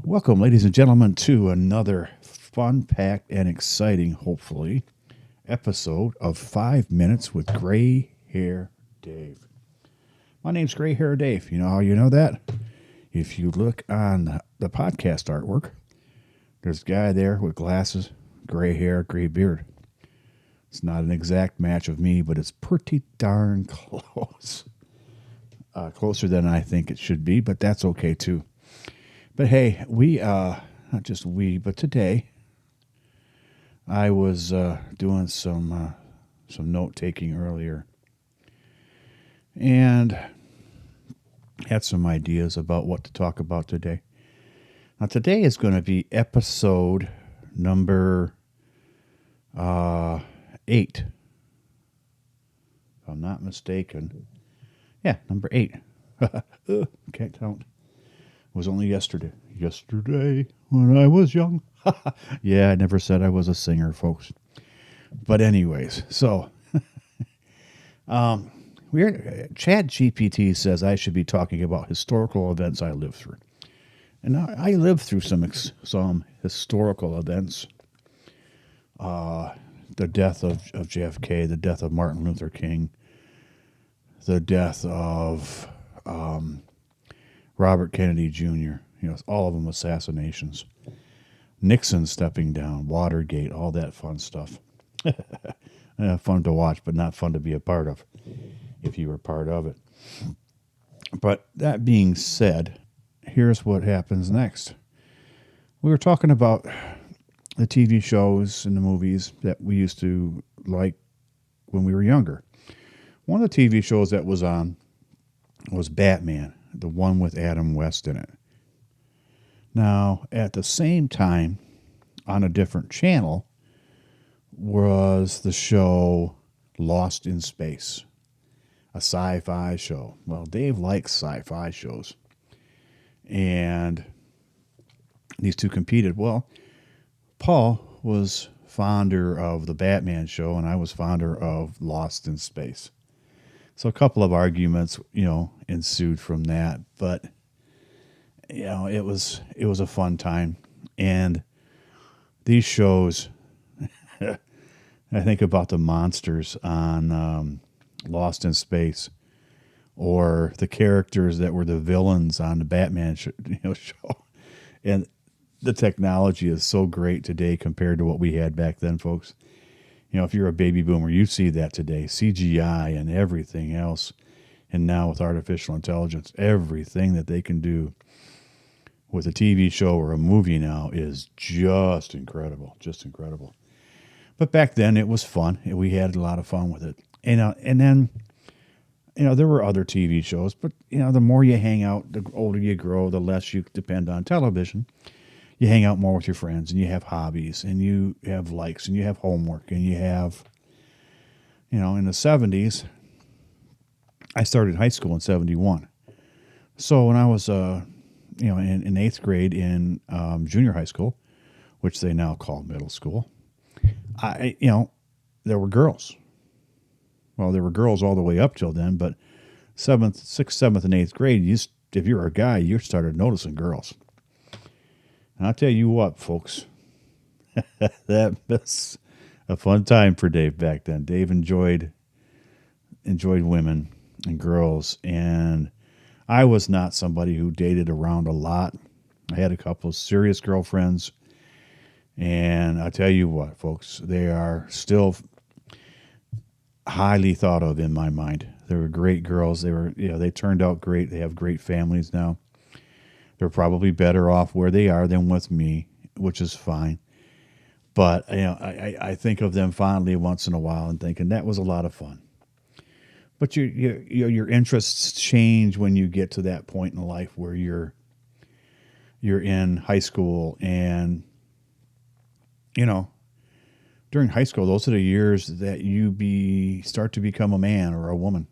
Welcome, ladies and gentlemen, to another fun-packed and exciting, hopefully, episode of 5 Minutes with Gray Hair Dave. My name's Gray Hair Dave. You know how you know that? If you look on the podcast artwork, there's a guy there with glasses, gray hair, gray beard. It's not an exact match of me, but it's pretty darn close. Closer than I think it should be, but that's okay too. But hey, not just we, but today, I was doing some note taking earlier, and had some ideas about what to talk about today. Now, today is going to be episode number 8, if I'm not mistaken. Yeah, number 8. Can't count. It was only yesterday. Yesterday, when I was young. Yeah, I never said I was a singer, folks. But anyways, so Chad GPT says I should be talking about historical events I lived through. And I lived through some historical events. The death of JFK, the death of Martin Luther King, the death of Robert Kennedy Jr., all of them assassinations. Nixon stepping down, Watergate, all that fun stuff. Fun to watch, but not fun to be a part of, if you were part of it. But that being said, here's what happens next. We were talking about the TV shows and the movies that we used to like when we were younger. One of the TV shows that was on was Batman, the one with Adam West in it. Now, at the same time, on a different channel, was the show Lost in Space, a sci-fi show. Well, Dave likes sci-fi shows. And these two competed. Well, Paul was fonder of the Batman show, and I was fonder of Lost in Space. So a couple of arguments, ensued from that, but it was a fun time. And these shows, I think about the monsters on Lost in Space, or the characters that were the villains on the Batman show. And the technology is so great today compared to what we had back then, folks. If you're a baby boomer, you see that today, CGI and everything else. And now with artificial intelligence, everything that they can do with a TV show or a movie now is just incredible, But back then it was fun. We had a lot of fun with it. And then, there were other TV shows, but, the more you hang out, the older you grow, the less you depend on television. You hang out more with your friends, and you have hobbies, and you have likes, and you have homework, and you have, in the 70s, I started high school in 71. So when I was, in 8th grade in junior high school, which they now call middle school, there were girls. Well, there were girls all the way up till then, but 6th, 7th, and 8th grade, if you're a guy, you started noticing girls. And I'll tell you what, folks, that was a fun time for Dave back then. Dave enjoyed women and girls, and I was not somebody who dated around a lot. I had a couple of serious girlfriends, and I tell you what, folks, they are still highly thought of in my mind. They were great girls. They turned out great. They have great families now. They're probably better off where they are than with me, which is fine. But I think of them fondly once in a while and thinking that was a lot of fun. But your interests change when you get to that point in life where you're in high school, and during high school, those are the years that you start to become a man or a woman.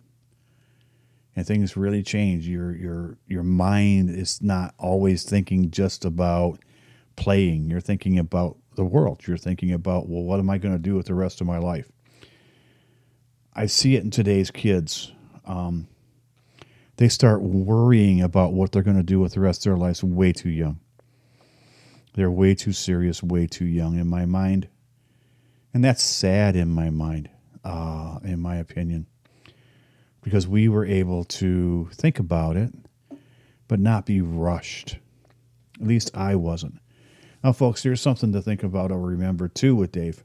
And things really change. Your mind is not always thinking just about playing. You're thinking about the world. You're thinking about, well, what am I going to do with the rest of my life? I see it in today's kids. They start worrying about what they're going to do with the rest of their lives way too young. They're way too serious, way too young in my mind. And that's sad in my mind, in my opinion, because we were able to think about it, but not be rushed. At least I wasn't. Now, folks, here's something to think about or remember, too, with Dave.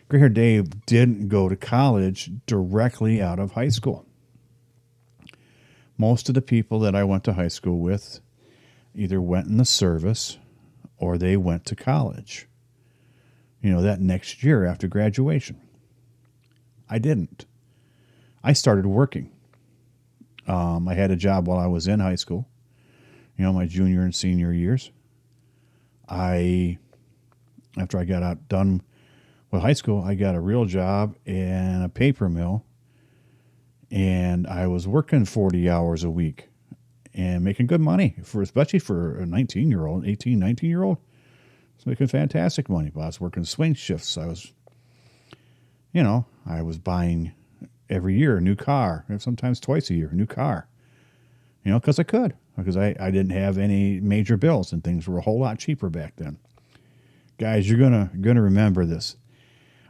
Gray Hair Dave didn't go to college directly out of high school. Most of the people that I went to high school with either went in the service or they went to college. You know, that next year after graduation. I didn't. I started working. I had a job while I was in high school, you know, my junior and senior years. After I got done with high school, I got a real job in a paper mill, and I was working 40 hours a week and making good money, especially for a 19-year-old, 18, 19-year-old. I was making fantastic money, but I was working swing shifts. I was buying every year a new car, sometimes twice a year, a new car, because I could, because I didn't have any major bills and things were a whole lot cheaper back then. Guys, you're gonna remember this.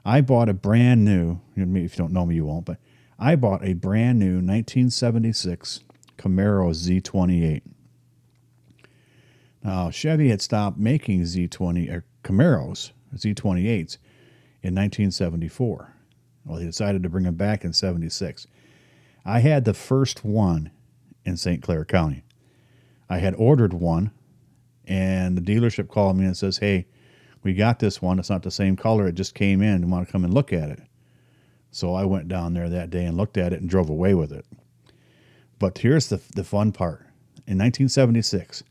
I bought a brand new, if you don't know me, you won't, but I bought a brand new 1976 Camaro Z28. Now, Chevy had stopped making Camaros, Z28s, in 1974. Well, they decided to bring them back in 76. I had the first one in St. Clair County. I had ordered one, and the dealership called me and says, hey, we got this one. It's not the same color. It just came in. You want to come and look at it? So I went down there that day and looked at it and drove away with it. But here's the fun part. In 1976,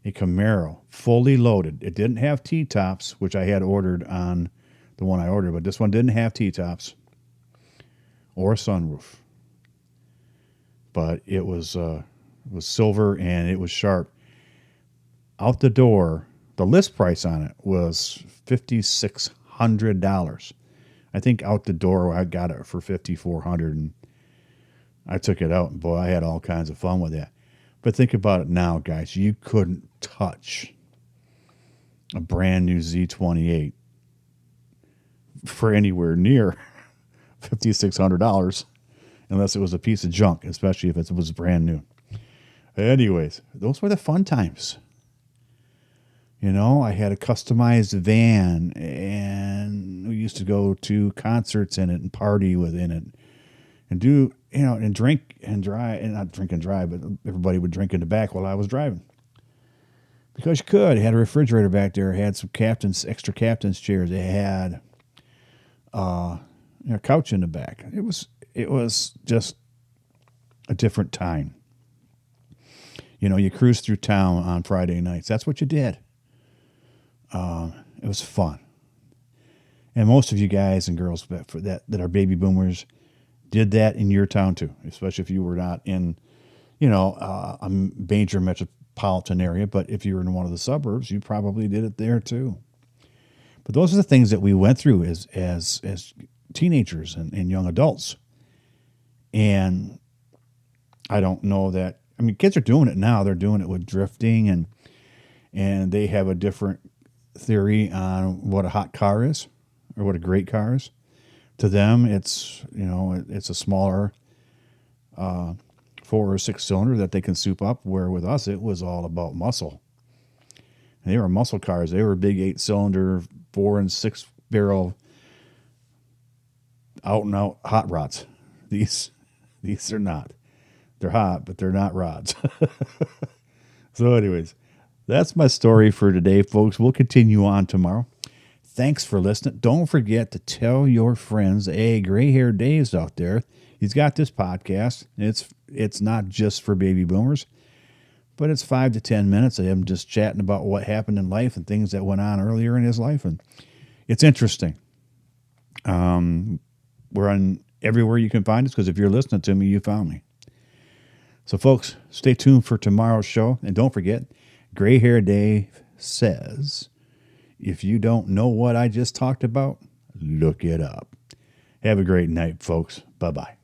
a Camaro, fully loaded. It didn't have T-tops, which I had ordered on the one I ordered, but this one didn't have T-tops or sunroof. But it was silver and it was sharp. Out the door, the list price on it was $5,600. I think out the door I got it for $5,400, and I took it out, and boy, I had all kinds of fun with that. But think about it now, guys. You couldn't touch a brand new Z28 for anywhere near $5,600 unless it was a piece of junk, especially if it was brand new. Anyways, those were the fun times. I had a customized van, and we used to go to concerts in it and party within it and do, and drink and drive, and not drink and drive, but everybody would drink in the back while I was driving. Because you could. It had a refrigerator back there. It had some extra captain's chairs. It had a couch in the back. It was just a different time. You cruise through town on Friday nights. That's what you did. It was fun. And most of you guys and girls that are baby boomers did that in your town too, especially if you were not in, a major metropolitan area. But if you were in one of the suburbs, you probably did it there too. But those are the things that we went through as teenagers and young adults. And I don't know that, kids are doing it now. They're doing it with drifting, and they have a different theory on what a hot car is or what a great car is. To them, it's a smaller 4 or 6 cylinder that they can soup up, where with us it was all about muscle. And they were muscle cars. They were big 8-cylinder 4 and 6 barrel out and out hot rods. These are not. They're hot, but they're not rods. So anyways, that's my story for today, folks. We'll continue on tomorrow. Thanks for listening. Don't forget to tell your friends, Gray Hair Dave's out there. He's got this podcast. It's not just for baby boomers, but it's 5 to 10 minutes of him just chatting about what happened in life and things that went on earlier in his life. And it's interesting. We're on everywhere you can find us, because if you're listening to me, you found me. So, folks, stay tuned for tomorrow's show. And don't forget, Gray Hair Dave says, if you don't know what I just talked about, look it up. Have a great night, folks. Bye-bye.